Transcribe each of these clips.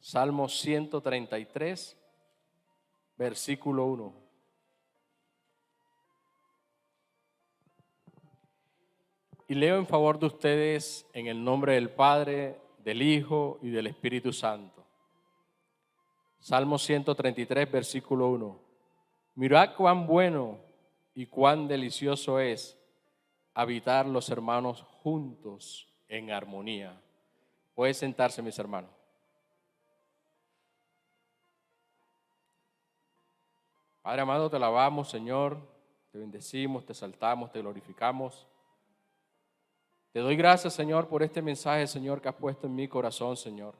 Salmo 133, versículo 1. Y leo en favor de ustedes en el nombre del Padre, del Hijo y del Espíritu Santo. Salmo 133, versículo 1. Mirad cuán bueno y cuán delicioso es habitar los hermanos juntos en armonía. Pueden sentarse, mis hermanos. Padre amado, te alabamos, Señor, te bendecimos, te exaltamos, te glorificamos. Te doy gracias, Señor, por este mensaje, Señor, que has puesto en mi corazón, Señor.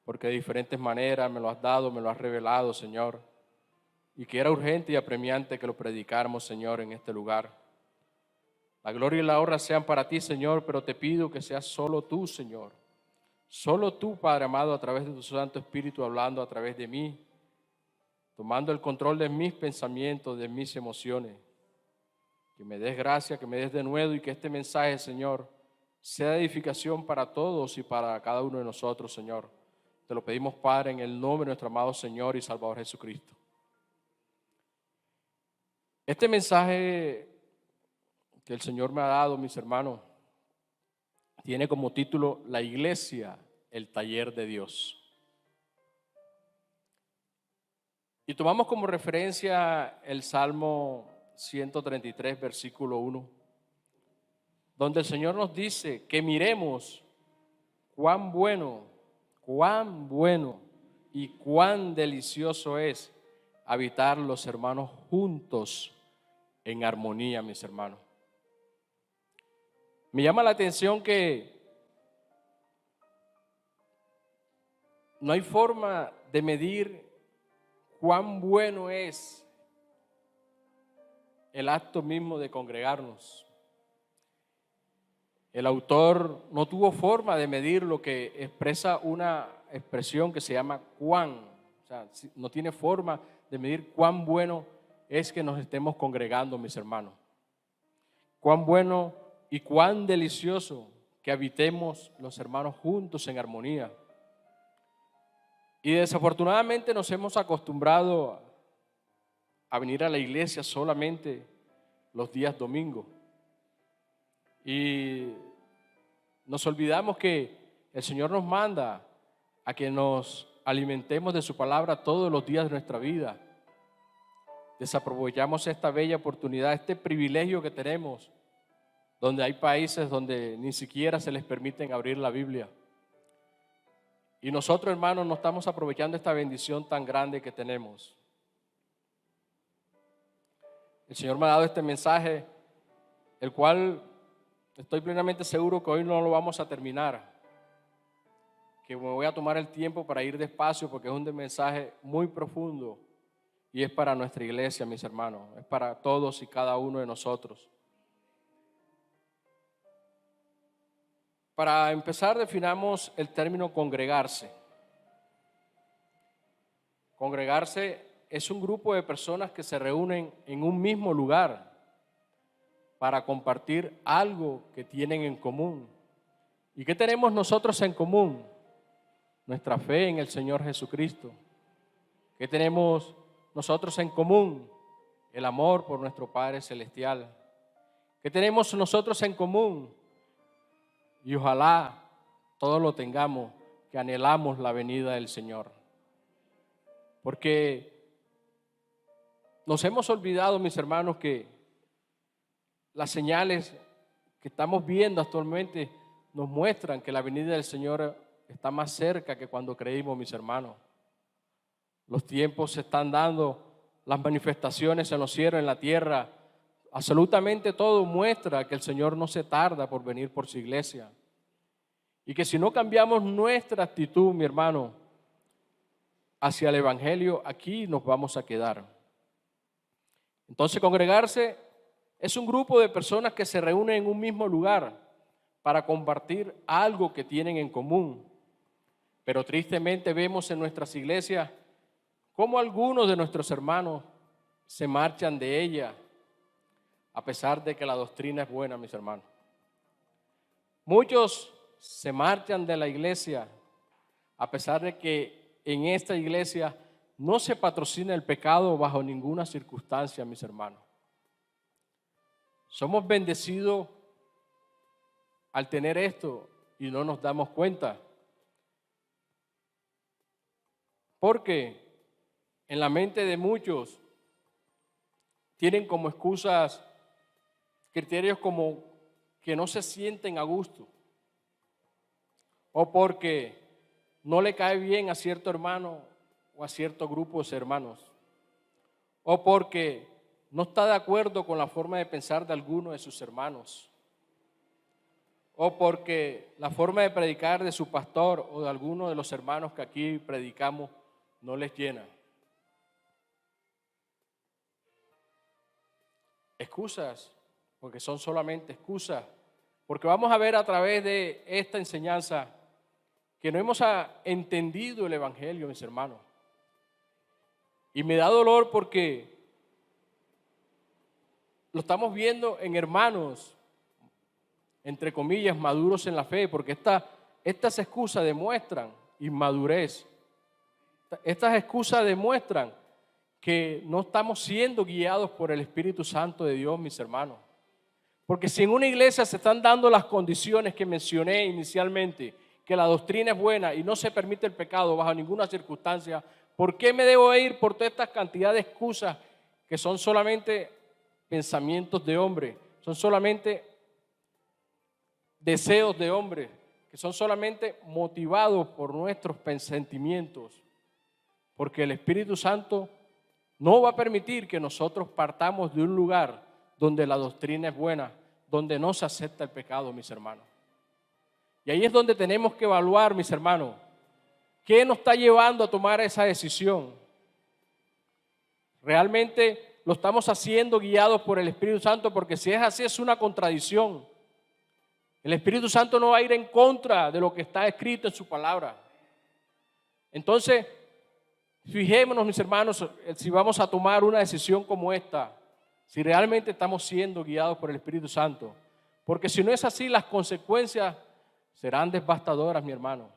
Porque de diferentes maneras me lo has dado, me lo has revelado, Señor. Y que era urgente y apremiante que lo predicáramos, Señor, en este lugar. La gloria y la honra sean para ti, Señor, pero te pido que seas solo tú, Señor. Solo tú, Padre amado, a través de tu Santo Espíritu, hablando a través de mí, tomando el control de mis pensamientos, de mis emociones. Que me des gracia, que me des de nuevo y que este mensaje, Señor, sea de edificación para todos y para cada uno de nosotros, Señor. Te lo pedimos, Padre, en el nombre de nuestro amado Señor y Salvador Jesucristo. Este mensaje que el Señor me ha dado, mis hermanos, tiene como título La Iglesia, el taller de Dios. Y tomamos como referencia el Salmo 133, versículo 1, donde el Señor nos dice que miremos cuán bueno y cuán delicioso es habitar los hermanos juntos en armonía, mis hermanos. Me llama la atención que no hay forma de medir cuán bueno es el acto mismo de congregarnos. El autor no tuvo forma de medir lo que expresa una expresión que se llama cuán. O sea, no tiene forma de medir cuán bueno es que nos estemos congregando, mis hermanos. Cuán bueno y cuán delicioso que habitemos los hermanos juntos en armonía. Y desafortunadamente nos hemos acostumbrado a venir a la iglesia solamente los días domingos. Y nos olvidamos que el Señor nos manda a que nos alimentemos de su palabra todos los días de nuestra vida. Desaprovechamos esta bella oportunidad, este privilegio que tenemos, donde hay países donde ni siquiera se les permite abrir la Biblia. Y nosotros, hermanos, no estamos aprovechando esta bendición tan grande que tenemos. El Señor me ha dado este mensaje, el cual estoy plenamente seguro que hoy no lo vamos a terminar, que me voy a tomar el tiempo para ir despacio porque es un mensaje muy profundo y es para nuestra iglesia, mis hermanos, es para todos y cada uno de nosotros. Para empezar, definamos el término congregarse. Congregarse es un grupo de personas que se reúnen en un mismo lugar para compartir algo que tienen en común. ¿Y qué tenemos nosotros en común? Nuestra fe en el Señor Jesucristo. ¿Qué tenemos nosotros en común? El amor por nuestro Padre Celestial. ¿Qué tenemos nosotros en común? Y ojalá todos lo tengamos, que anhelamos la venida del Señor. Porque nos hemos olvidado, mis hermanos, que las señales que estamos viendo actualmente nos muestran que la venida del Señor está más cerca que cuando creímos, mis hermanos. Los tiempos se están dando, las manifestaciones en los cielos, en la tierra, absolutamente todo muestra que el Señor no se tarda por venir por su iglesia. Y que si no cambiamos nuestra actitud, mi hermano, hacia el Evangelio, aquí nos vamos a quedar. Entonces, congregarse es un grupo de personas que se reúnen en un mismo lugar para compartir algo que tienen en común. Pero tristemente vemos en nuestras iglesias cómo algunos de nuestros hermanos se marchan de ella, a pesar de que la doctrina es buena, mis hermanos. Muchos se marchan de la iglesia a pesar de que en esta iglesia no se patrocina el pecado bajo ninguna circunstancia, mis hermanos. Somos bendecidos al tener esto y no nos damos cuenta. Porque en la mente de muchos tienen como excusas criterios como que no se sienten a gusto, o porque no le cae bien a cierto hermano o a cierto grupo de hermanos, o porque no está de acuerdo con la forma de pensar de alguno de sus hermanos, o porque la forma de predicar de su pastor o de alguno de los hermanos que aquí predicamos no les llena. Excusas, porque son solamente excusas, porque vamos a ver a través de esta enseñanza que no hemos entendido el evangelio, mis hermanos. Y me da dolor porque lo estamos viendo en hermanos, entre comillas, maduros en la fe, porque estas excusas demuestran inmadurez. Estas excusas demuestran que no estamos siendo guiados por el Espíritu Santo de Dios, mis hermanos. Porque si en una iglesia se están dando las condiciones que mencioné inicialmente, que la doctrina es buena y no se permite el pecado bajo ninguna circunstancia, ¿por qué me debo ir por toda esta cantidad de excusas que son solamente pensamientos de hombre, son solamente deseos de hombre, que son solamente motivados por nuestros sentimientos? Porque el Espíritu Santo no va a permitir que nosotros partamos de un lugar donde la doctrina es buena, donde no se acepta el pecado, mis hermanos. Y ahí es donde tenemos que evaluar, mis hermanos, ¿qué nos está llevando a tomar esa decisión? ¿Realmente lo estamos haciendo guiados por el Espíritu Santo? Porque si es así, es una contradicción. El Espíritu Santo no va a ir en contra de lo que está escrito en su palabra. Entonces, fijémonos, mis hermanos, si vamos a tomar una decisión como esta, si realmente estamos siendo guiados por el Espíritu Santo. Porque si no es así, las consecuencias serán devastadoras, mi hermano.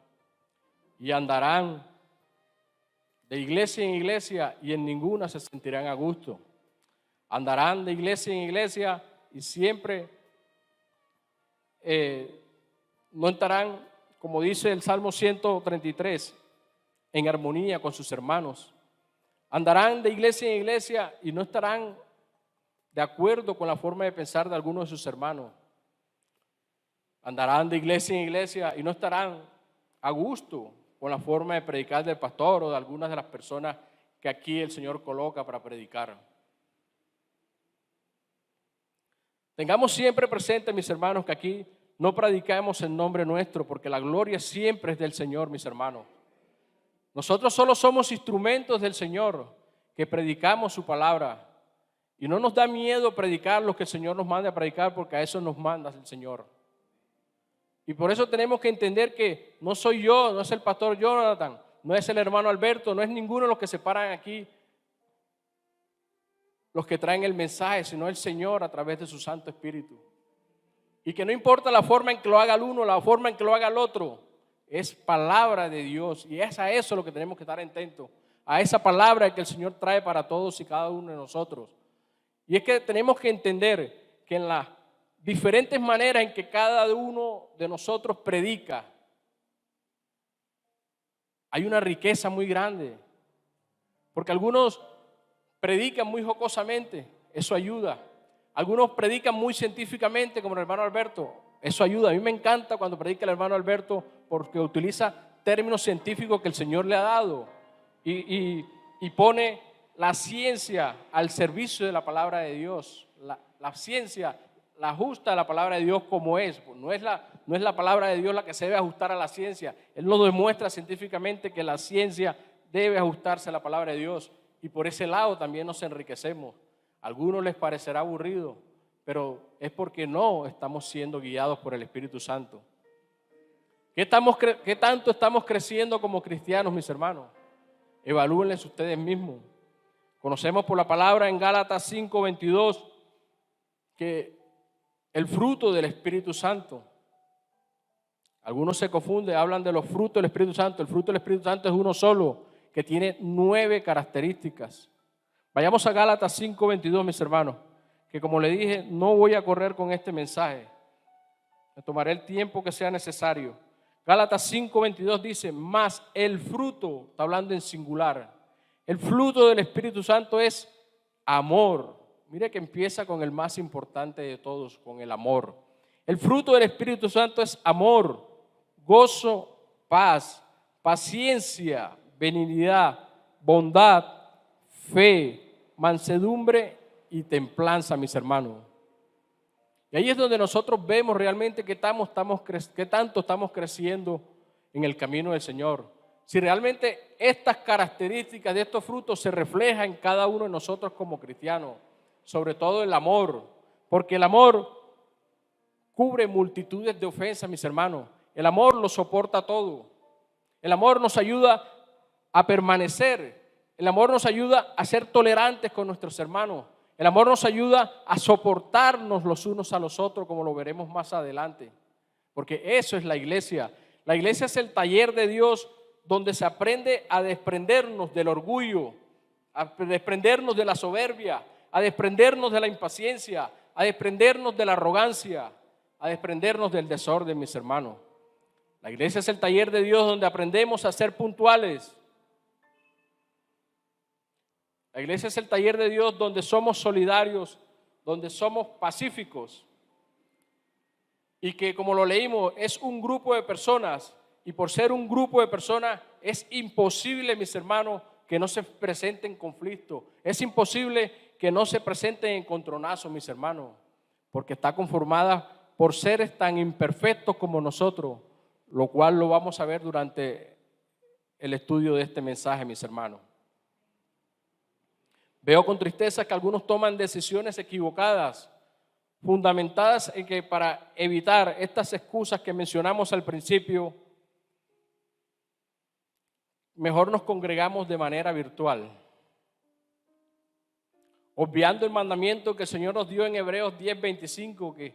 Y andarán de iglesia en iglesia y en ninguna se sentirán a gusto. Andarán de iglesia en iglesia y siempre no estarán, como dice el Salmo 133, en armonía con sus hermanos. Andarán de iglesia en iglesia y no estarán de acuerdo con la forma de pensar de algunos de sus hermanos. Andarán de iglesia en iglesia y no estarán a gusto con la forma de predicar del pastor o de algunas de las personas que aquí el Señor coloca para predicar. Tengamos siempre presente, mis hermanos, que aquí no predicamos en nombre nuestro, porque la gloria siempre es del Señor, mis hermanos. Nosotros solo somos instrumentos del Señor que predicamos su palabra. Y no nos da miedo predicar lo que el Señor nos manda a predicar, porque a eso nos manda el Señor. Y por eso tenemos que entender que no soy yo, no es el pastor Jonathan, no es el hermano Alberto, no es ninguno de los que se paran aquí, los que traen el mensaje, sino el Señor a través de su Santo Espíritu. Y que no importa la forma en que lo haga el uno, la forma en que lo haga el otro, es palabra de Dios. Y es a eso lo que tenemos que estar atentos, a esa palabra que el Señor trae para todos y cada uno de nosotros. Y es que tenemos que entender que en las diferentes maneras en que cada uno de nosotros predica, hay una riqueza muy grande. Porque algunos predican muy jocosamente, eso ayuda. Algunos predican muy científicamente, como el hermano Alberto, eso ayuda. A mí me encanta cuando predica el hermano Alberto porque utiliza términos científicos que el Señor le ha dado y pone la ciencia al servicio de la palabra de Dios. La ciencia la ajusta a la palabra de Dios como es. No es la palabra de Dios la que se debe ajustar a la ciencia. Él nos demuestra científicamente que la ciencia debe ajustarse a la palabra de Dios. Y por ese lado también nos enriquecemos. A algunos les parecerá aburrido, pero es porque no estamos siendo guiados por el Espíritu Santo. ¿Qué tanto estamos creciendo como cristianos, mis hermanos? Evalúenles ustedes mismos. Conocemos por la palabra en Gálatas 5:22 que el fruto del Espíritu Santo Algunos se confunden, hablan de los frutos del Espíritu Santo. El fruto del Espíritu Santo es uno solo, que tiene 9 características. Vayamos a Gálatas 5:22, mis hermanos, que como le dije, no voy a correr con este mensaje. Me tomaré el tiempo que sea necesario. Gálatas 5:22 dice, mas el fruto, está hablando en singular, el fruto del Espíritu Santo es amor. Mire que empieza con el más importante de todos, con el amor. El fruto del Espíritu Santo es amor, gozo, paz, paciencia, benignidad, bondad, fe, mansedumbre y templanza, mis hermanos. Y ahí es donde nosotros vemos realmente qué tanto estamos creciendo en el camino del Señor. Si realmente estas características de estos frutos se reflejan en cada uno de nosotros como cristianos, sobre todo el amor, porque el amor cubre multitudes de ofensas, mis hermanos. El amor lo soporta todo. El amor nos ayuda a permanecer. El amor nos ayuda a ser tolerantes con nuestros hermanos. El amor nos ayuda a soportarnos los unos a los otros, como lo veremos más adelante. Porque eso es la iglesia. La iglesia es el taller de Dios donde se aprende a desprendernos del orgullo, a desprendernos de la soberbia, a desprendernos de la impaciencia, a desprendernos de la arrogancia, a desprendernos del desorden, mis hermanos. La iglesia es el taller de Dios donde aprendemos a ser puntuales. La iglesia es el taller de Dios donde somos solidarios, donde somos pacíficos. Y que, como lo leímos, es un grupo de personas. Y por ser un grupo de personas es imposible, mis hermanos, que no se presenten conflictos. Es imposible que no se presenten encontronazos, mis hermanos, porque está conformada por seres tan imperfectos como nosotros, lo cual lo vamos a ver durante el estudio de este mensaje, mis hermanos. Veo con tristeza que algunos toman decisiones equivocadas, fundamentadas en que para evitar estas excusas que mencionamos al principio, mejor nos congregamos de manera virtual, obviando el mandamiento que el Señor nos dio en Hebreos 10:25, que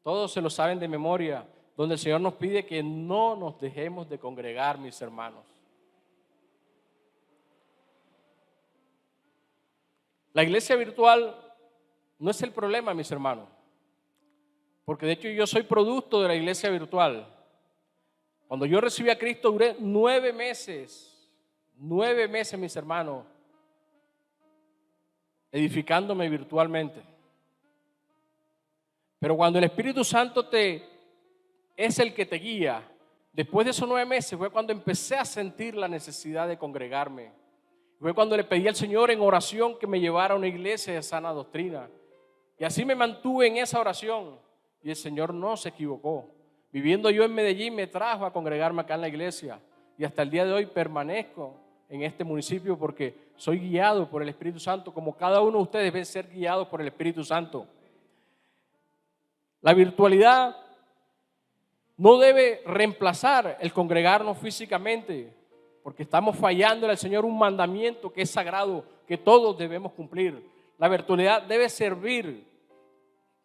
todos se lo saben de memoria, donde el Señor nos pide que no nos dejemos de congregar, mis hermanos. La iglesia virtual no es el problema, mis hermanos, porque de hecho yo soy producto de la iglesia virtual. Cuando yo recibí a Cristo duré 9 meses, mis hermanos, edificándome virtualmente. Pero cuando el Espíritu Santo es el que te guía, después de esos 9 meses fue cuando empecé a sentir la necesidad de congregarme. Fue cuando le pedí al Señor en oración que me llevara a una iglesia de sana doctrina. Y así me mantuve en esa oración. Y el Señor no se equivocó. Viviendo yo en Medellín me trajo a congregarme acá en la iglesia. Y hasta el día de hoy permanezco en este municipio porque soy guiado por el Espíritu Santo, como cada uno de ustedes debe ser guiados por el Espíritu Santo. La virtualidad no debe reemplazar el congregarnos físicamente, porque estamos fallándole al Señor un mandamiento que es sagrado, que todos debemos cumplir. La virtualidad debe servir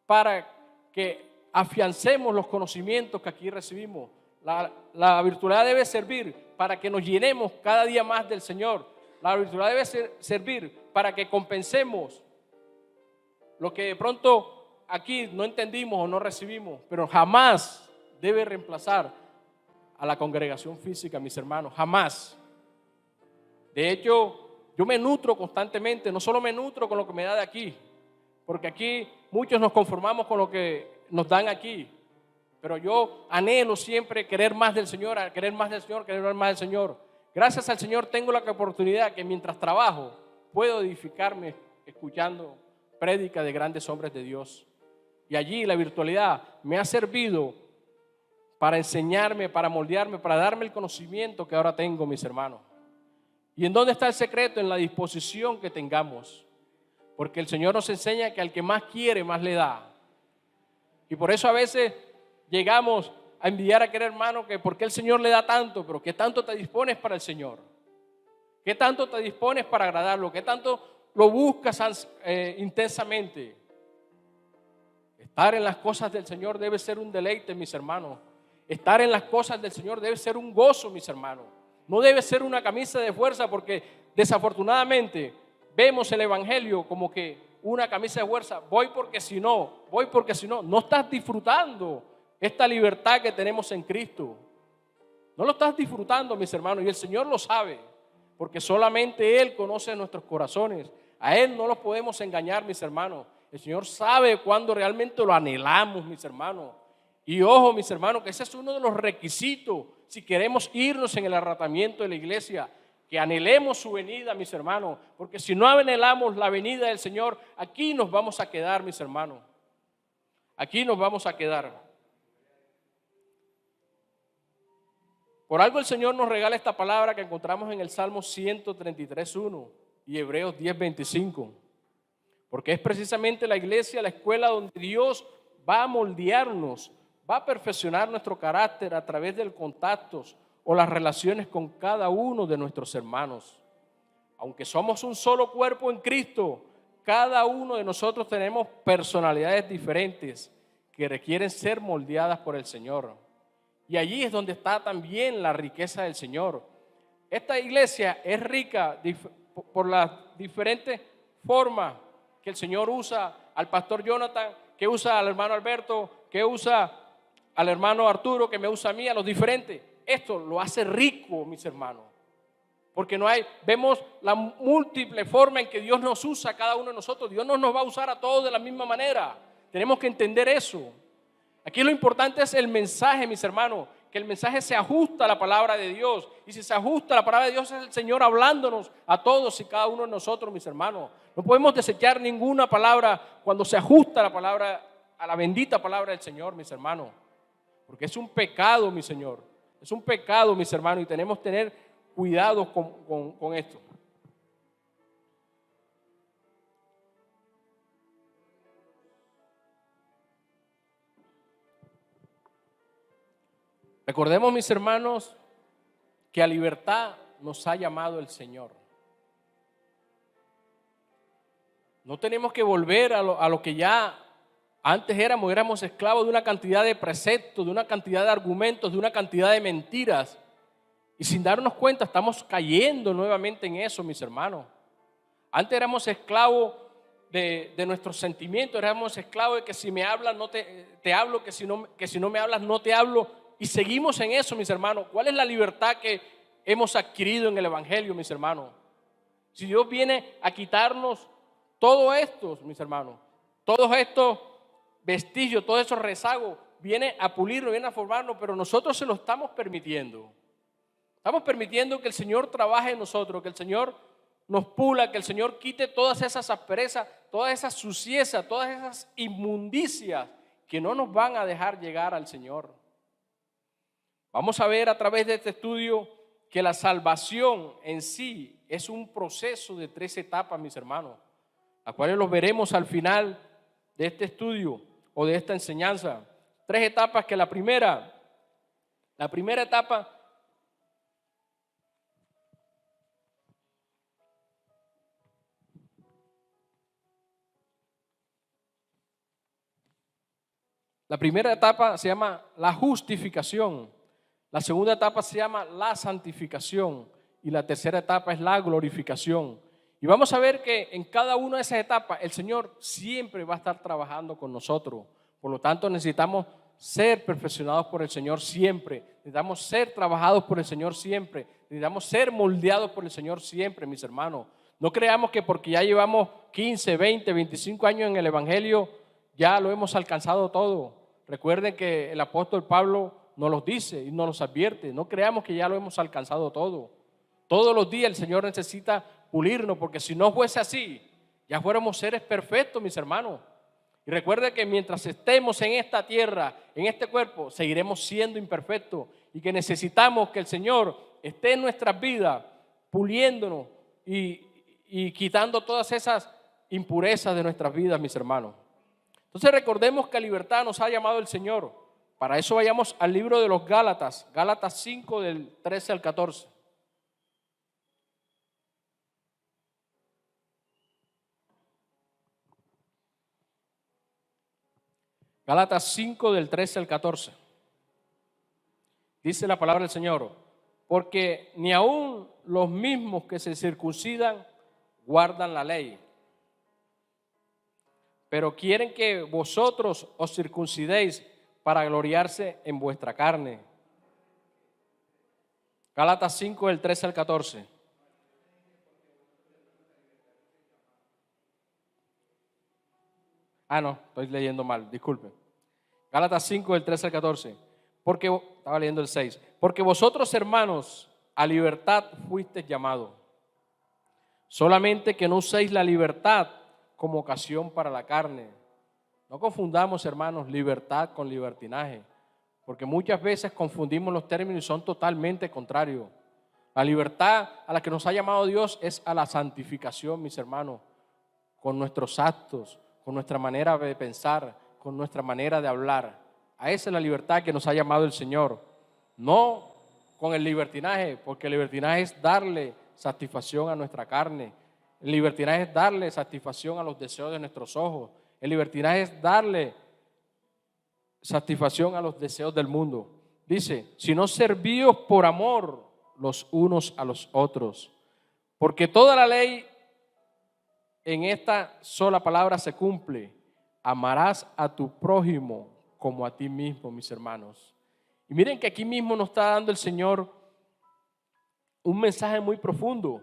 para que afiancemos los conocimientos que aquí recibimos. La virtualidad debe servir para que nos llenemos cada día más del Señor. La virtualidad debe servir para que compensemos lo que de pronto aquí no entendimos o no recibimos, pero jamás debe reemplazar a la congregación física, mis hermanos, jamás. De hecho, yo me nutro constantemente, no solo me nutro con lo que me da de aquí, porque aquí muchos nos conformamos con lo que nos dan aquí, pero yo anhelo siempre querer más del Señor, querer más del Señor, querer más del Señor. Gracias al Señor tengo la oportunidad que mientras trabajo puedo edificarme escuchando prédica de grandes hombres de Dios. Y allí la virtualidad me ha servido para enseñarme, para moldearme, para darme el conocimiento que ahora tengo, mis hermanos. ¿Y en dónde está el secreto? En la disposición que tengamos. Porque el Señor nos enseña que al que más quiere, más le da. Y por eso a veces llegamos a envidiar a aquel hermano que porque el Señor le da tanto, pero ¿qué tanto te dispones para el Señor? ¿Qué tanto te dispones para agradarlo? ¿Qué tanto lo buscas intensamente? Estar en las cosas del Señor debe ser un deleite, mis hermanos. estar en las cosas del Señor debe ser un gozo, mis hermanos. No debe ser una camisa de fuerza, porque desafortunadamente vemos el evangelio como que una camisa de fuerza. Voy porque si no, no estás disfrutando esta libertad que tenemos en Cristo. No lo estás disfrutando, mis hermanos, y el Señor lo sabe, porque solamente Él conoce nuestros corazones. A Él no los podemos engañar, mis hermanos. El Señor sabe cuándo realmente lo anhelamos, mis hermanos. Y ojo, mis hermanos, que ese es uno de los requisitos si queremos irnos en el arrebatamiento de la iglesia, que anhelemos su venida, mis hermanos, porque si no anhelamos la venida del Señor, aquí nos vamos a quedar, mis hermanos. Aquí nos vamos a quedar. Por algo el Señor nos regala esta palabra que encontramos en el Salmo 133:1 y Hebreos 10:25, porque es precisamente la iglesia, la escuela donde Dios va a moldearnos, va a perfeccionar nuestro carácter a través del contacto o las relaciones con cada uno de nuestros hermanos. Aunque somos un solo cuerpo en Cristo, cada uno de nosotros tenemos personalidades diferentes que requieren ser moldeadas por el Señor. Y allí es donde está también la riqueza del Señor. Esta iglesia es rica por las diferentes formas que el Señor usa al pastor Jonathan, que usa al hermano Alberto, que usa al hermano Arturo, que me usa a mí, a los diferentes. Esto lo hace rico, mis hermanos, porque vemos la múltiple forma en que Dios nos usa a cada uno de nosotros. Dios no nos va a usar a todos de la misma manera. Tenemos que entender eso. Aquí lo importante es el mensaje, mis hermanos, que el mensaje se ajusta a la palabra de Dios. Y si se ajusta a la palabra de Dios, es el Señor hablándonos a todos y cada uno de nosotros, mis hermanos. No podemos desechar ninguna palabra cuando se ajusta a la palabra, a la bendita palabra del Señor, mis hermanos. Porque es un pecado, mi Señor. Es un pecado, mis hermanos, y tenemos que tener cuidado con esto. Recordemos, mis hermanos, que a libertad nos ha llamado el Señor. No tenemos que volver a lo que ya antes éramos esclavos de una cantidad de preceptos, de una cantidad de argumentos, de una cantidad de mentiras. Y sin darnos cuenta estamos cayendo nuevamente en eso, mis hermanos. Antes éramos esclavos de nuestros sentimientos, éramos esclavos de que si me hablas no te hablo, que si no me hablas no te hablo. Y seguimos en eso, mis hermanos. ¿Cuál es la libertad que hemos adquirido en el Evangelio, mis hermanos? Si Dios viene a quitarnos todo esto, mis hermanos, todos estos vestigios, todos esos rezagos, viene a pulirnos, viene a formarnos, pero nosotros se lo estamos permitiendo. Estamos permitiendo que el Señor trabaje en nosotros, que el Señor nos pula, que el Señor quite todas esas asperezas, todas esas suciezas, todas esas inmundicias que no nos van a dejar llegar al Señor. Vamos a ver a través de este estudio que la salvación en sí es un proceso de 3 etapas, mis hermanos, las cuales los veremos al final de este estudio o de esta enseñanza. 3 etapas que la primera etapa se llama la justificación, la segunda etapa se llama la santificación y la tercera etapa es la glorificación. Y vamos a ver que en cada una de esas etapas el Señor siempre va a estar trabajando con nosotros. Por lo tanto, necesitamos ser perfeccionados por el Señor siempre. Necesitamos ser trabajados por el Señor siempre. Necesitamos ser moldeados por el Señor siempre, mis hermanos. No creamos que porque ya llevamos 15, 20, 25 años en el Evangelio, ya lo hemos alcanzado todo. Recuerden que el apóstol Pablo nos los dice y nos los advierte. No creamos que ya lo hemos alcanzado todo. Todos los días el Señor necesita pulirnos, porque si no fuese así, ya fuéramos seres perfectos, mis hermanos. Y recuerde que mientras estemos en esta tierra, en este cuerpo, seguiremos siendo imperfectos y que el Señor esté en nuestras vidas, puliéndonos y quitando todas esas impurezas de nuestras vidas, mis hermanos. Entonces recordemos que a libertad nos ha llamado el Señor. Para eso vayamos al libro de los Gálatas, Gálatas 5 del 13 al 14. Gálatas 5 del 13 al 14. Dice la palabra del Señor, porque ni aun los mismos que se circuncidan guardan la ley, pero quieren que vosotros os circuncidéis para gloriarse en vuestra carne. Gálatas 5, del 13 al 14. No, estoy leyendo mal, disculpe. Gálatas 5, del 13 al 14. Porque, estaba leyendo el 6. Porque vosotros, hermanos, a libertad fuisteis llamados. Solamente que no uséis la libertad como ocasión para la carne. No confundamos, hermanos, libertad con libertinaje, porque muchas veces confundimos los términos y son totalmente contrarios. La libertad a la que nos ha llamado Dios es a la santificación, mis hermanos, con nuestros actos, con nuestra manera de pensar, con nuestra manera de hablar. A esa es la libertad que nos ha llamado el Señor. No con el libertinaje, porque el libertinaje es darle satisfacción a nuestra carne. El libertinaje es darle satisfacción a los deseos de nuestros ojos. El libertinaje es darle satisfacción a los deseos del mundo. Dice, sino servíos por amor los unos a los otros. Porque toda la ley en esta sola palabra se cumple. Amarás a tu prójimo como a ti mismo, mis hermanos. Y miren que aquí mismo nos está dando el Señor un mensaje muy profundo.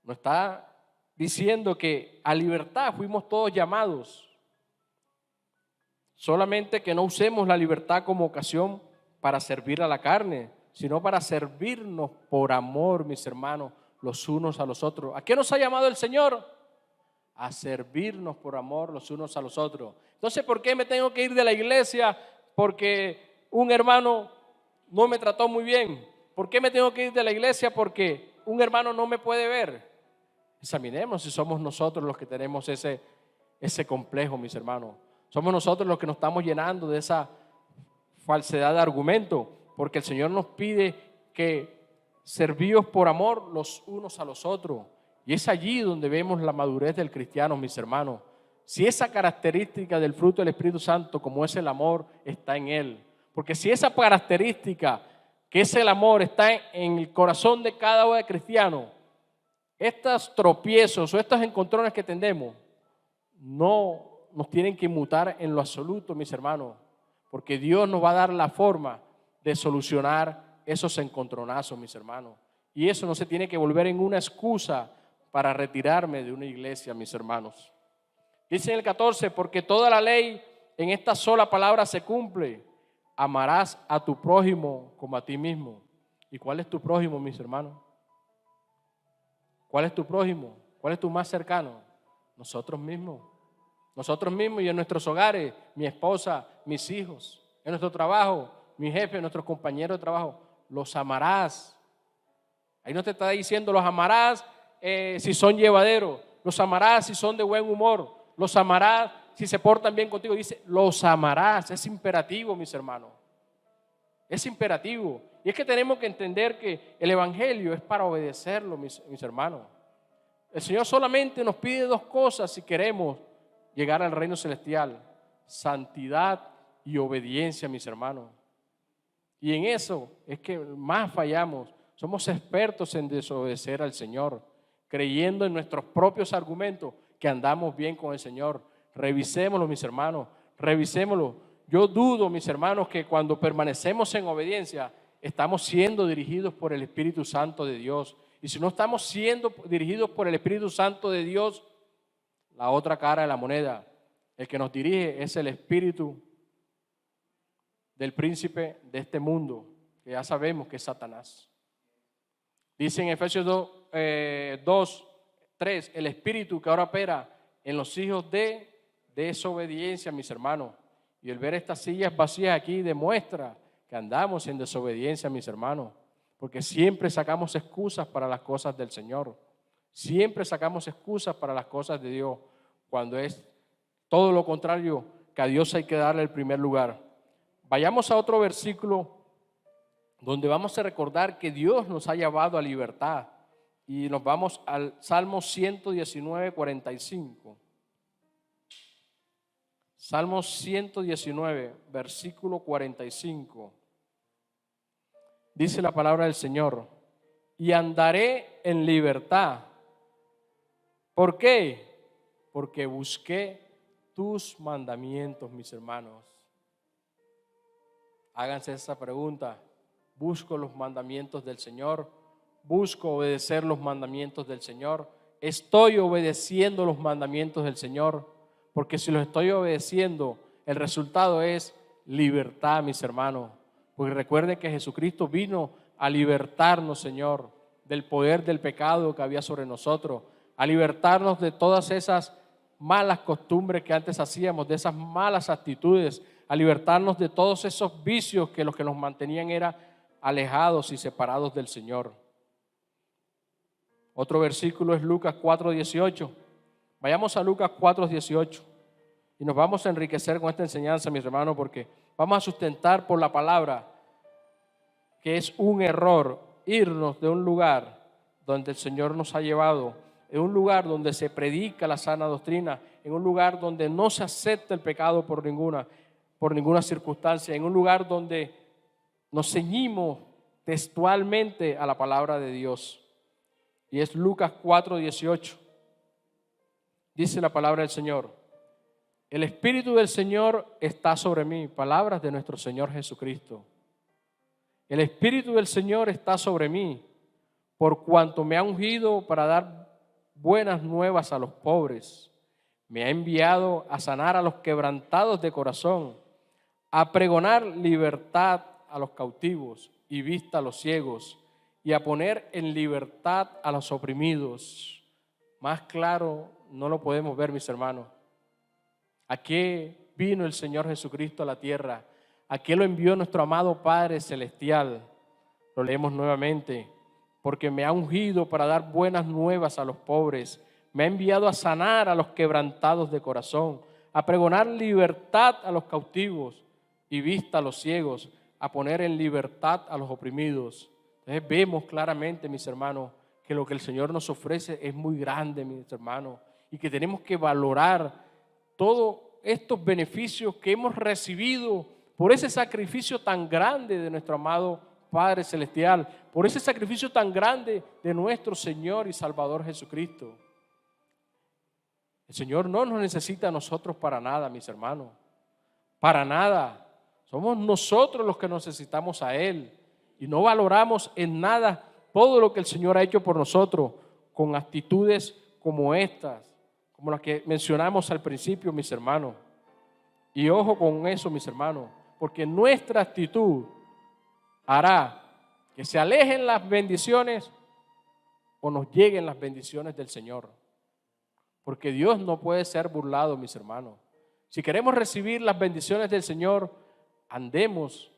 Nos está diciendo que a libertad fuimos todos llamados. Solamente que no usemos la libertad como ocasión para servir a la carne, sino para servirnos por amor, mis hermanos, los unos a los otros. ¿A qué nos ha llamado el Señor? A servirnos por amor los unos a los otros. Entonces, ¿por qué me tengo que ir de la iglesia? Porque un hermano no me trató muy bien. ¿Por qué me tengo que ir de la iglesia? Porque un hermano no me puede ver. Examinemos si somos nosotros los que tenemos ese complejo, mis hermanos. Somos nosotros los que nos estamos llenando de esa falsedad de argumento, porque el Señor nos pide que servíos por amor los unos a los otros. Y es allí donde vemos la madurez del cristiano, mis hermanos. Si esa característica del fruto del Espíritu Santo, como es el amor, está en él. Porque si esa característica, que es el amor, está en el corazón de cada cristiano, estos tropiezos o estos encontrones que tenemos no nos tienen que mutar en lo absoluto, mis hermanos, porque Dios nos va a dar la forma de solucionar esos encontronazos, mis hermanos. Y eso no se tiene que volver en una excusa para retirarme de una iglesia, mis hermanos. Dice en el 14, porque toda la ley en esta sola palabra se cumple. Amarás a tu prójimo como a ti mismo. ¿Y cuál es tu prójimo, mis hermanos? ¿Cuál es tu prójimo? ¿Cuál es tu más cercano? Nosotros mismos. Nosotros mismos y en nuestros hogares, mi esposa, mis hijos, en nuestro trabajo, mi jefe, nuestros compañeros de trabajo. Los amarás. Ahí no te está diciendo los amarás si son llevaderos, los amarás si son de buen humor, los amarás si se portan bien contigo. Dice, los amarás. Es imperativo, mis hermanos. Es imperativo. Y es que tenemos que entender que el evangelio es para obedecerlo, mis hermanos. El Señor solamente nos pide dos cosas si queremos llegar al reino celestial: santidad y obediencia, mis hermanos. Y en eso es que más fallamos. Somos expertos en desobedecer al Señor, creyendo en nuestros propios argumentos que andamos bien con el Señor. Revisémoslo, mis hermanos, revisémoslo. Yo dudo, mis hermanos, que cuando permanecemos en obediencia estamos siendo dirigidos por el Espíritu Santo de Dios. Y si no estamos siendo dirigidos por el Espíritu Santo de Dios, la otra cara de la moneda, el que nos dirige es el espíritu del príncipe de este mundo, que ya sabemos que es Satanás. Dice en Efesios 2:3, el espíritu que ahora opera en los hijos de desobediencia, mis hermanos. Y el ver estas sillas vacías aquí demuestra que andamos en desobediencia, mis hermanos, porque siempre sacamos excusas para las cosas del Señor. Siempre sacamos excusas para las cosas de Dios, cuando es todo lo contrario, que a Dios hay que darle el primer lugar. Vayamos a otro versículo donde vamos a recordar que Dios nos ha llevado a libertad. Y nos vamos al Salmo 119, 45. Salmo 119, versículo 45. dice la palabra del Señor, y andaré en libertad. ¿Por qué? Porque busqué tus mandamientos, mis hermanos. Háganse esa pregunta. ¿Busco los mandamientos del Señor? ¿Busco obedecer los mandamientos del Señor? ¿Estoy obedeciendo los mandamientos del Señor? Porque si los estoy obedeciendo, el resultado es libertad, mis hermanos. Porque recuerden que Jesucristo vino a libertarnos, Señor, del poder del pecado que había sobre nosotros, a libertarnos de todas esas malas costumbres que antes hacíamos, de esas malas actitudes, a libertarnos de todos esos vicios que los que nos mantenían era alejados y separados del Señor. Otro versículo es Lucas 4:18. Vayamos a Lucas 4:18 y nos vamos a enriquecer con esta enseñanza, mis hermanos, porque vamos a sustentar por la palabra que es un error irnos de un lugar donde el Señor nos ha llevado, en un lugar donde se predica la sana doctrina, en un lugar donde no se acepta el pecado por ninguna circunstancia, en un lugar donde nos ceñimos textualmente a la palabra de Dios. Y es Lucas 4:18. Dice la palabra del Señor: el Espíritu del Señor está sobre mí. Palabras de nuestro Señor Jesucristo. El Espíritu del Señor está sobre mí, por cuanto me ha ungido para dar buenas nuevas a los pobres. Me ha enviado a sanar a los quebrantados de corazón, a pregonar libertad a los cautivos y vista a los ciegos, y a poner en libertad a los oprimidos. Más claro no lo podemos ver, mis hermanos. ¿A qué vino el Señor Jesucristo a la tierra? ¿A qué lo envió nuestro amado Padre Celestial? Lo leemos nuevamente. Porque me ha ungido para dar buenas nuevas a los pobres. Me ha enviado a sanar a los quebrantados de corazón, a pregonar libertad a los cautivos y vista a los ciegos, a poner en libertad a los oprimidos. Entonces vemos claramente, mis hermanos, que lo que el Señor nos ofrece es muy grande, mis hermanos, y que tenemos que valorar todos estos beneficios que hemos recibido por ese sacrificio tan grande de nuestro amado Padre Celestial, por ese sacrificio tan grande de nuestro Señor y Salvador Jesucristo. El Señor no nos necesita a nosotros para nada, mis hermanos, para nada. Somos nosotros los que necesitamos a Él y no valoramos en nada todo lo que el Señor ha hecho por nosotros con actitudes como estas, como las que mencionamos al principio, mis hermanos. Y ojo con eso, mis hermanos, porque nuestra actitud hará que se alejen las bendiciones o nos lleguen las bendiciones del Señor. Porque Dios no puede ser burlado, mis hermanos. Si queremos recibir las bendiciones del Señor, andemos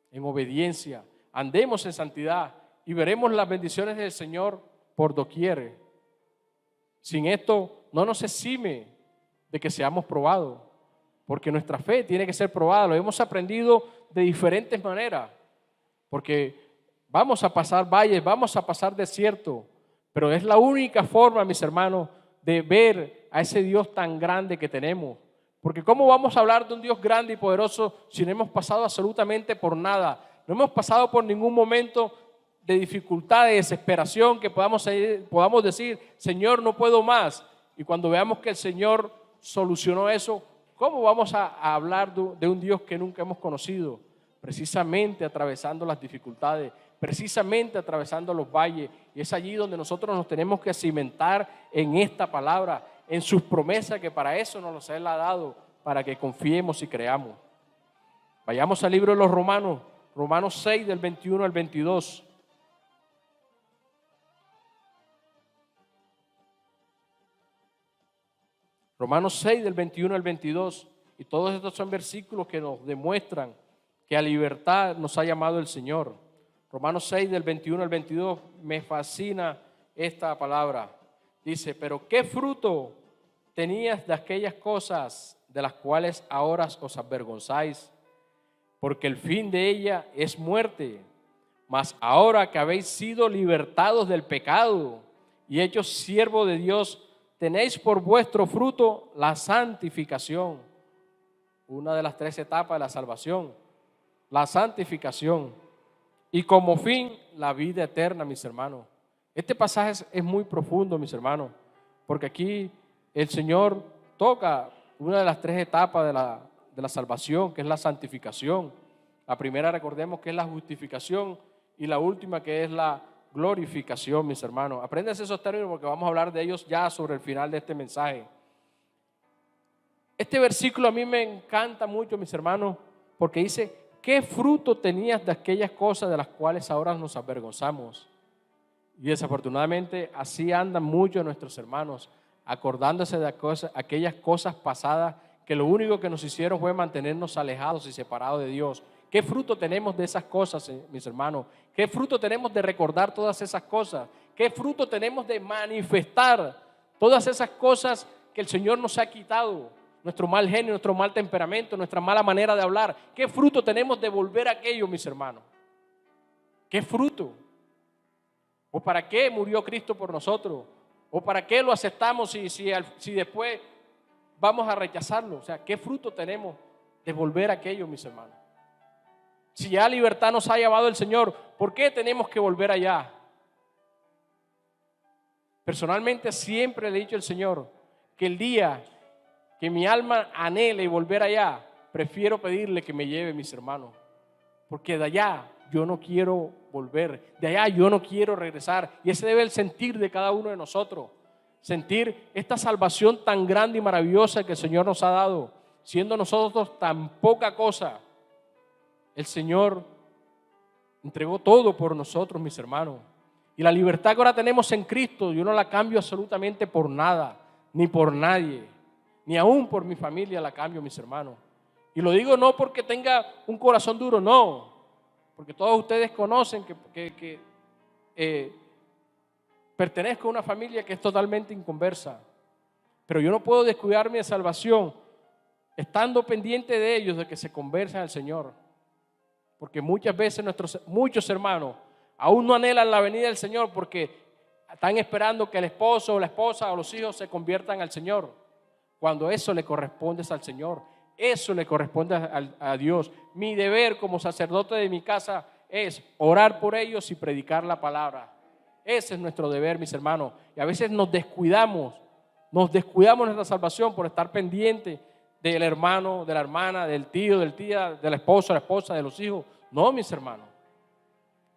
en obediencia, andemos en santidad y veremos las bendiciones del Señor por doquier. Sin esto no nos exime de que seamos probados, porque nuestra fe tiene que ser probada. Lo hemos aprendido de diferentes maneras, porque vamos a pasar valles, vamos a pasar desierto, pero es la única forma, mis hermanos, de ver a ese Dios tan grande que tenemos. Porque ¿cómo vamos a hablar de un Dios grande y poderoso si no hemos pasado absolutamente por nada? No hemos pasado por ningún momento de dificultad, de desesperación, que podamos decir, Señor, no puedo más. Y cuando veamos que el Señor solucionó eso, ¿cómo vamos a hablar de un Dios que nunca hemos conocido? Precisamente atravesando las dificultades, precisamente atravesando los valles. Y es allí donde nosotros nos tenemos que cimentar en esta palabra, en sus promesas, que para eso nos los Él ha dado, para que confiemos y creamos. Vayamos al libro de los Romanos, Romanos 6 del 21 al 22. Romanos 6 del 21 al 22. Y todos estos son versículos que nos demuestran que a libertad nos ha llamado el Señor. Romanos 6 del 21 al 22, me fascina esta palabra. Dice, pero ¿qué fruto tenías de aquellas cosas de las cuales ahora os avergonzáis? Porque el fin de ella es muerte. Mas ahora que habéis sido libertados del pecado y hechos siervos de Dios, tenéis por vuestro fruto la santificación. Una de las 3 etapas de la salvación, la santificación. y como fin la vida eterna, mis hermanos. Este pasaje es muy profundo, mis hermanos, porque aquí el Señor toca una de las tres etapas de la salvación, que es la santificación. La primera, recordemos, que es la justificación, y la última, que es la glorificación, mis hermanos. Apréndanse esos términos porque vamos a hablar de ellos ya sobre el final de este mensaje. Este versículo a mí me encanta mucho, mis hermanos, porque dice: ¿qué fruto tenías de aquellas cosas de las cuales ahora nos avergonzamos? Y desafortunadamente así andan muchos de nuestros hermanos, acordándose de aquellas cosas pasadas que lo único que nos hicieron fue mantenernos alejados y separados de Dios. ¿Qué fruto tenemos de esas cosas, mis hermanos? ¿Qué fruto tenemos de recordar todas esas cosas? ¿Qué fruto tenemos de manifestar todas esas cosas que el Señor nos ha quitado? Nuestro mal genio, nuestro mal temperamento, nuestra mala manera de hablar. ¿Qué fruto tenemos de volver a aquello, mis hermanos? ¿Qué fruto? ¿O para qué murió Cristo por nosotros? ¿O para qué lo aceptamos si después vamos a rechazarlo? O sea, ¿qué fruto tenemos de volver a aquello, mis hermanos? Si ya libertad nos ha llevado el Señor, ¿por qué tenemos que volver allá? Personalmente siempre le he dicho al Señor que el día que mi alma anhele y volver allá, prefiero pedirle que me lleve, mis hermanos, porque de allá yo no quiero volver, de allá yo no quiero regresar. Y ese debe el sentir de cada uno de nosotros, sentir esta salvación tan grande y maravillosa que el Señor nos ha dado, siendo nosotros tan poca cosa. El Señor entregó todo por nosotros, mis hermanos, y la libertad que ahora tenemos en Cristo yo no la cambio absolutamente por nada, ni por nadie, ni aún por mi familia la cambio, mis hermanos. Y lo digo no porque tenga un corazón duro, no, porque todos ustedes conocen que pertenezco a una familia que es totalmente inconversa, pero yo no puedo descuidar mi salvación estando pendiente de ellos, de que se conversen al Señor, porque muchas veces muchos hermanos aún no anhelan la venida del Señor porque están esperando que el esposo o la esposa o los hijos se conviertan al Señor, cuando eso le corresponde al Señor. Eso le corresponde a Dios. Mi deber como sacerdote de mi casa es orar por ellos y predicar la palabra. Ese es nuestro deber, mis hermanos. Y a veces nos descuidamos nuestra salvación por estar pendiente del hermano, de la hermana, del tío, del tía, del esposo, la esposa, de los hijos. No, mis hermanos.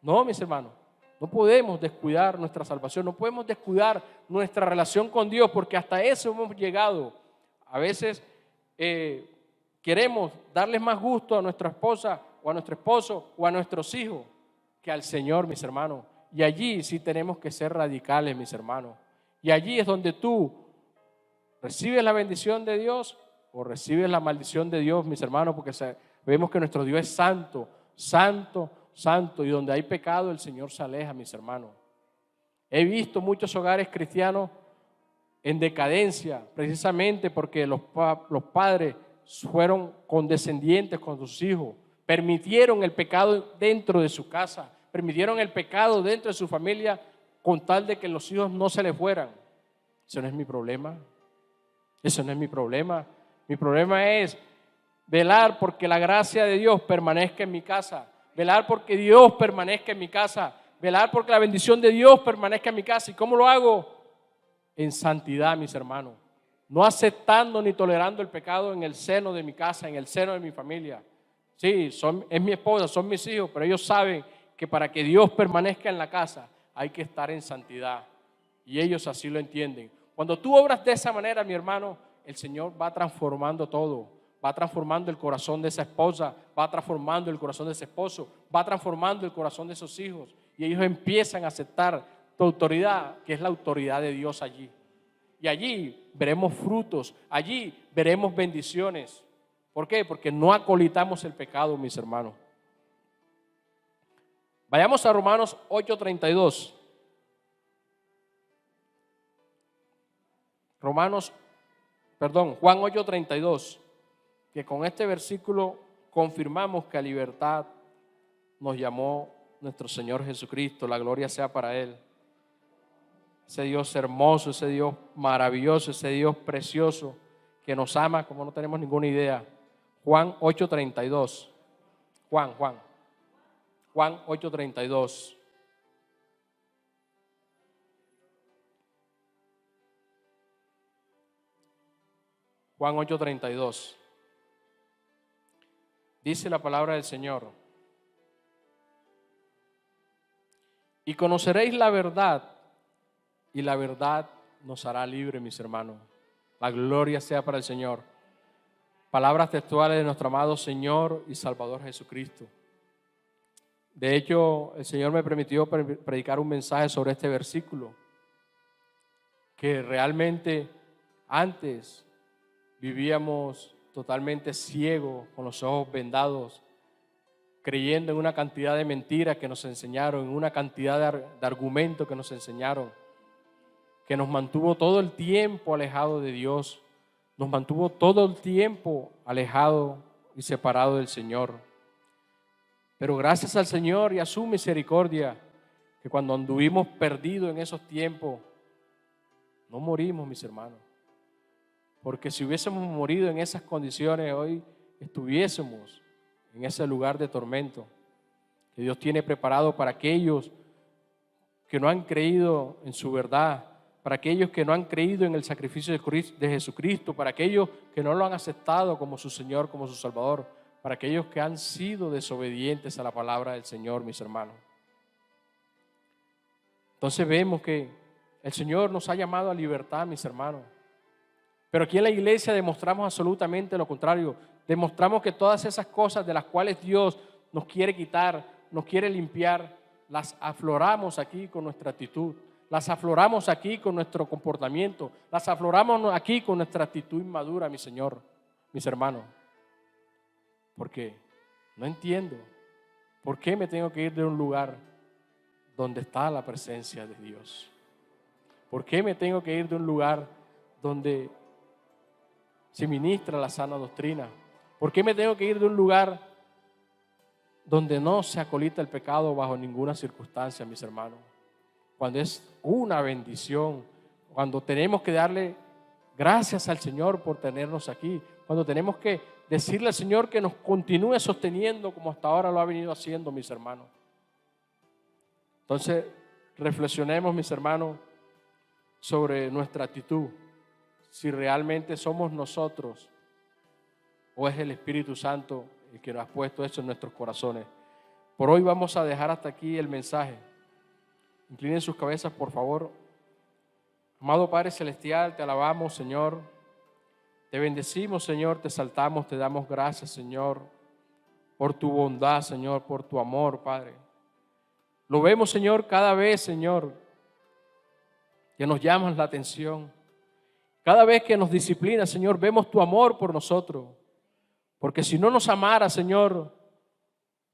No, mis hermanos. No podemos descuidar nuestra salvación. No podemos descuidar nuestra relación con Dios, porque hasta eso hemos llegado. A veces queremos darles más gusto a nuestra esposa o a nuestro esposo o a nuestros hijos que al Señor, mis hermanos. Y allí sí tenemos que ser radicales, mis hermanos. Y allí es donde tú recibes la bendición de Dios o recibes la maldición de Dios, mis hermanos, porque vemos que nuestro Dios es santo, santo, santo, y donde hay pecado el Señor se aleja, mis hermanos. He visto muchos hogares cristianos en decadencia, precisamente porque los padres fueron condescendientes con sus hijos, permitieron el pecado dentro de su casa, permitieron el pecado dentro de su familia con tal de que los hijos no se le fueran. Eso no es mi problema. Eso no es mi problema. Mi problema es velar porque la gracia de Dios permanezca en mi casa, velar porque Dios permanezca en mi casa, velar porque la bendición de Dios permanezca en mi casa. ¿Y cómo lo hago? En santidad, mis hermanos, no aceptando ni tolerando el pecado en el seno de mi casa, en el seno de mi familia. Sí, es mi esposa, son mis hijos, pero ellos saben que para que Dios permanezca en la casa hay que estar en santidad, y ellos así lo entienden. Cuando tú obras de esa manera, mi hermano, el Señor va transformando todo, va transformando el corazón de esa esposa, va transformando el corazón de ese esposo, va transformando el corazón de esos hijos, y ellos empiezan a aceptar tu autoridad, que es la autoridad de Dios allí. Y allí veremos frutos, allí veremos bendiciones. ¿Por qué? Porque no acolitamos el pecado, mis hermanos. Vayamos a Romanos 8:32. Juan 8:32, que con este versículo confirmamos que a libertad nos llamó nuestro Señor Jesucristo. La gloria sea para Él. Ese Dios hermoso, ese Dios maravilloso, ese Dios precioso que nos ama como no tenemos ninguna idea. Juan 8:32. Juan Juan 8:32. Juan 8:32. Dice la palabra del Señor: y conoceréis la verdad, y la verdad nos hará libres, mis hermanos. La gloria sea para el Señor. Palabras textuales de nuestro amado Señor y Salvador Jesucristo. De hecho, el Señor me permitió predicar un mensaje sobre este versículo, que realmente antes vivíamos totalmente ciegos, con los ojos vendados, creyendo en una cantidad de mentiras que nos enseñaron, en una cantidad de argumentos que nos enseñaron, que nos mantuvo todo el tiempo alejado de Dios, nos mantuvo todo el tiempo alejado y separado del Señor. Pero gracias al Señor y a su misericordia, que cuando anduvimos perdidos en esos tiempos, no morimos, mis hermanos. Porque si hubiésemos morido en esas condiciones, hoy estuviésemos en ese lugar de tormento que Dios tiene preparado para aquellos que no han creído en su verdad, para aquellos que no han creído en el sacrificio de Jesucristo, para aquellos que no lo han aceptado como su Señor, como su Salvador, para aquellos que han sido desobedientes a la palabra del Señor, mis hermanos. Entonces vemos que el Señor nos ha llamado a libertad, mis hermanos. Pero aquí en la iglesia demostramos absolutamente lo contrario. Demostramos que todas esas cosas de las cuales Dios nos quiere quitar, nos quiere limpiar, las afloramos aquí con nuestra actitud, las afloramos aquí con nuestro comportamiento, las afloramos aquí con nuestra actitud inmadura, mi Señor, mis hermanos. Porque no entiendo por qué me tengo que ir de un lugar donde está la presencia de Dios. ¿Por qué me tengo que ir de un lugar donde se ministra la sana doctrina? ¿Por qué me tengo que ir de un lugar donde no se acolita el pecado bajo ninguna circunstancia, mis hermanos? Cuando es una bendición, cuando tenemos que darle gracias al Señor por tenernos aquí, cuando tenemos que decirle al Señor que nos continúe sosteniendo como hasta ahora lo ha venido haciendo, mis hermanos. Entonces, reflexionemos, mis hermanos, sobre nuestra actitud, si realmente somos nosotros o es el Espíritu Santo el que nos ha puesto eso en nuestros corazones. Por hoy vamos a dejar hasta aquí el mensaje. Inclinen sus cabezas, por favor. Amado Padre Celestial, te alabamos, Señor. Te bendecimos, Señor, te exaltamos, te damos gracias, Señor, por tu bondad, Señor, por tu amor, Padre. Lo vemos, Señor, cada vez, Señor, que nos llamas la atención. Cada vez que nos disciplinas, Señor, vemos tu amor por nosotros. Porque si no nos amaras, Señor,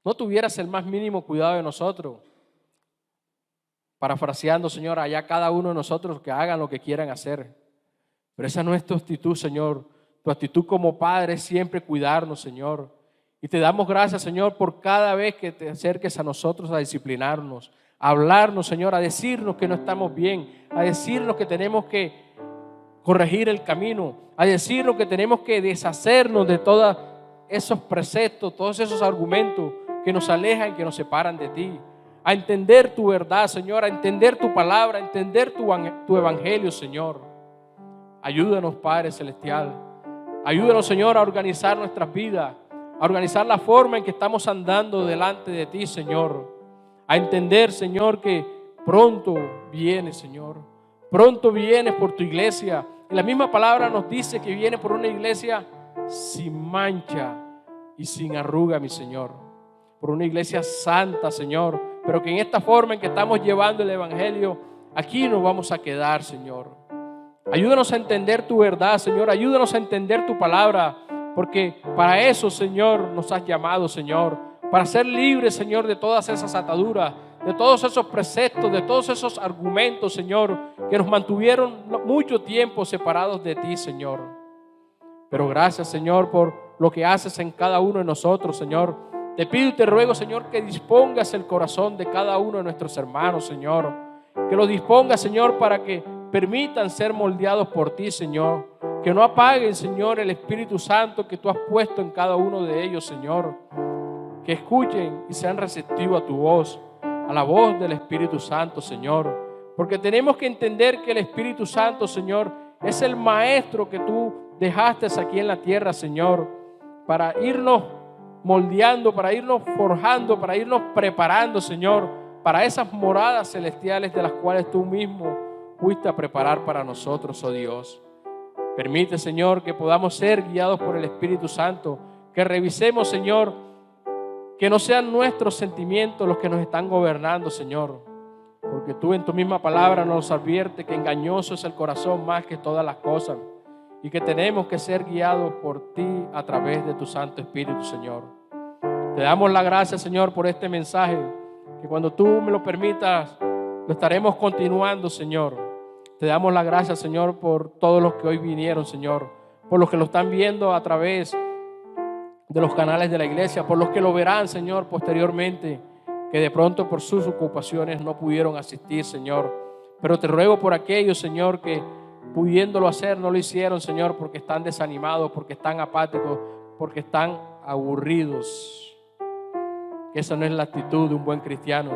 no tuvieras el más mínimo cuidado de nosotros. Parafraseando, Señor, allá cada uno de nosotros que hagan lo que quieran hacer. Pero esa no es tu actitud, Señor. Tu actitud como Padre es siempre cuidarnos, Señor. Y te damos gracias, Señor, por cada vez que te acerques a nosotros a disciplinarnos, a hablarnos, Señor, a decirnos que no estamos bien, a decirnos que tenemos que corregir el camino, a decirnos que tenemos que deshacernos de todos esos preceptos, todos esos argumentos que nos alejan y que nos separan de ti. A entender tu verdad, Señor, a entender tu palabra, a entender tu evangelio, Señor. Ayúdanos, Padre Celestial. Ayúdanos, Señor, a organizar nuestras vidas, a organizar la forma en que estamos andando delante de ti, Señor. A entender, Señor, que pronto vienes, Señor. Pronto vienes por tu iglesia. Y la misma palabra nos dice que viene por una iglesia sin mancha y sin arruga, mi Señor. Por una iglesia santa, Señor. Pero que en esta forma en que estamos llevando el evangelio, aquí nos vamos a quedar, Señor. Ayúdanos a entender tu verdad, Señor. Ayúdanos a entender tu palabra. Porque para eso, Señor, nos has llamado, Señor. Para ser libres, Señor, de todas esas ataduras, de todos esos preceptos, de todos esos argumentos, Señor, que nos mantuvieron mucho tiempo separados de ti, Señor. Pero gracias, Señor, por lo que haces en cada uno de nosotros, Señor. Te pido y te ruego, Señor, que dispongas el corazón de cada uno de nuestros hermanos, Señor. Que lo dispongas, Señor, para que permitan ser moldeados por ti, Señor. Que no apaguen, Señor, el Espíritu Santo que tú has puesto en cada uno de ellos, Señor. que escuchen y sean receptivos a tu voz, a la voz del Espíritu Santo, Señor. Porque tenemos que entender que el Espíritu Santo, Señor, es el maestro que tú dejaste aquí en la tierra, Señor, para irnos moldeando, para irnos forjando, para irnos preparando, Señor, para esas moradas celestiales de las cuales tú mismo fuiste a preparar para nosotros, oh Dios. Permite, Señor, que podamos ser guiados por el Espíritu Santo, que revisemos, Señor, que no sean nuestros sentimientos los que nos están gobernando, Señor, porque tú en tu misma palabra nos advierte que engañoso es el corazón más que todas las cosas y que tenemos que ser guiados por ti a través de tu Santo Espíritu, Señor. Te damos la gracia, Señor, por este mensaje, que cuando tú me lo permitas, lo estaremos continuando, Señor. Te damos la gracia, Señor, por todos los que hoy vinieron, Señor, por los que lo están viendo a través de los canales de la iglesia, por los que lo verán, Señor, posteriormente, que de pronto por sus ocupaciones no pudieron asistir, Señor. Pero te ruego por aquellos, Señor, que pudiéndolo hacer no lo hicieron, Señor, porque están desanimados, porque están apáticos, porque están aburridos. Que esa no es la actitud de un buen cristiano.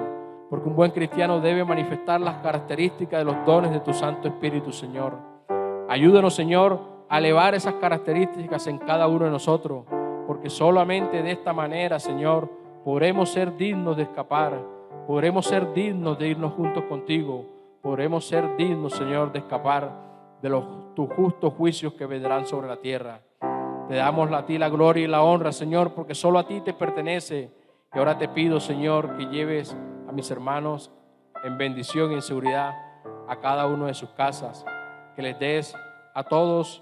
Porque un buen cristiano debe manifestar las características de los dones de tu Santo Espíritu, Señor. Ayúdanos, Señor, a elevar esas características en cada uno de nosotros, porque solamente de esta manera, Señor, podremos ser dignos de escapar, podremos ser dignos de irnos juntos contigo, podremos ser dignos, Señor, de escapar de tus justos juicios que vendrán sobre la tierra. Te damos a ti la gloria y la honra, Señor, porque solo a ti te pertenece. Y ahora te pido, Señor, que lleves a mis hermanos en bendición y en seguridad a cada uno de sus casas, que les des a todos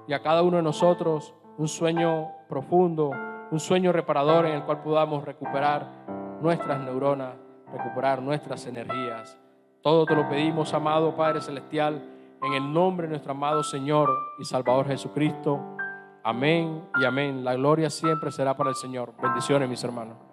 y a cada uno de nosotros un sueño profundo, un sueño reparador en el cual podamos recuperar nuestras neuronas, recuperar nuestras energías. Todo te lo pedimos, amado Padre Celestial, en el nombre de nuestro amado Señor y Salvador Jesucristo. Amén y amén. La gloria siempre será para el Señor. Bendiciones, mis hermanos.